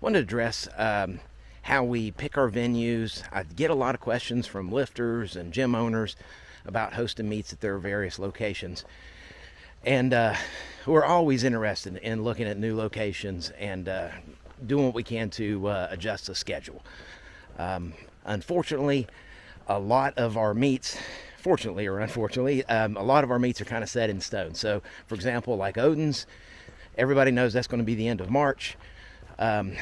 wanted to address how we pick our venues. I get a lot of questions from lifters and gym owners about hosting meets at their various locations. And we're always interested in looking at new locations and doing what we can to adjust the schedule. Unfortunately, a lot of our meets, fortunately or unfortunately, a lot of our meets are kind of set in stone. So, for example, like Odin's, everybody knows that's going to be the end of March.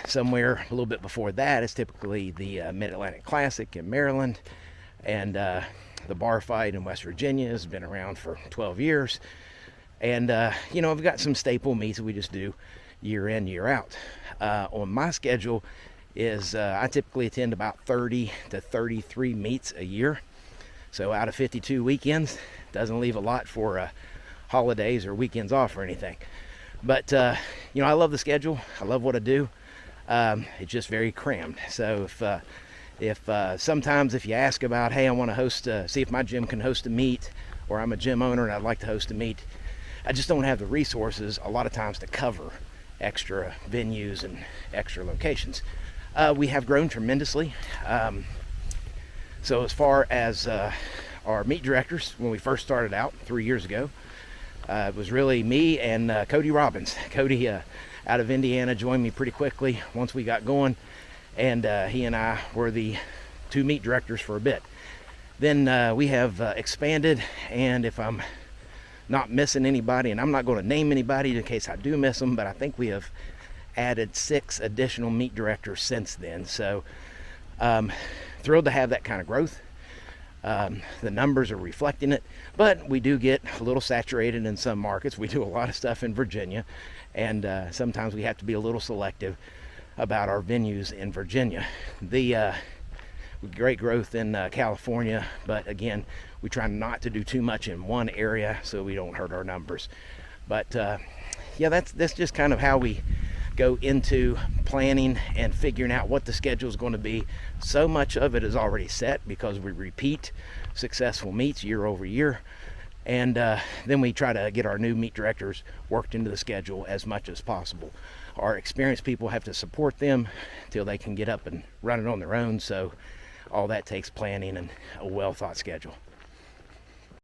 Somewhere a little bit before that is typically the Mid-Atlantic Classic in Maryland, and the bar fight in West Virginia has been around for 12 years. And, we've got some staple meets that we just do year in, year out. On my schedule is I typically attend about 30 to 33 meets a year. So out of 52 weekends, doesn't leave a lot for holidays or weekends off or anything. But, I love the schedule. I love what I do. It's just very crammed. So if sometimes if you ask about, hey, I want to host, see if my gym can host a meet, or I'm a gym owner and I'd like to host a meet, I just don't have the resources a lot of times to cover extra venues and extra locations. We have grown tremendously. So as far as our meet directors, when we first started out 3 years ago, it was really me and Cody Robbins. Cody out of Indiana joined me pretty quickly once we got going, and he and I were the two meet directors for a bit. Then we have expanded, and if I'm not missing anybody, and I'm not going to name anybody in case I do miss them, but I think we have added 6 additional meet directors since then. So thrilled to have that kind of growth. The numbers are reflecting it, but we do get a little saturated in some markets. We do a lot of stuff in Virginia, and sometimes we have to be a little selective about our venues in Virginia. The great growth in California, but again, we try not to do too much in one area so we don't hurt our numbers. But that's just kind of how we go into planning and figuring out what the schedule is going to be. So much of it is already set because we repeat successful meets year over year, and then we try to get our new meet directors worked into the schedule as much as possible. Our experienced people have to support them till they can get up and run it on their own, so all that takes planning and a well thought schedule.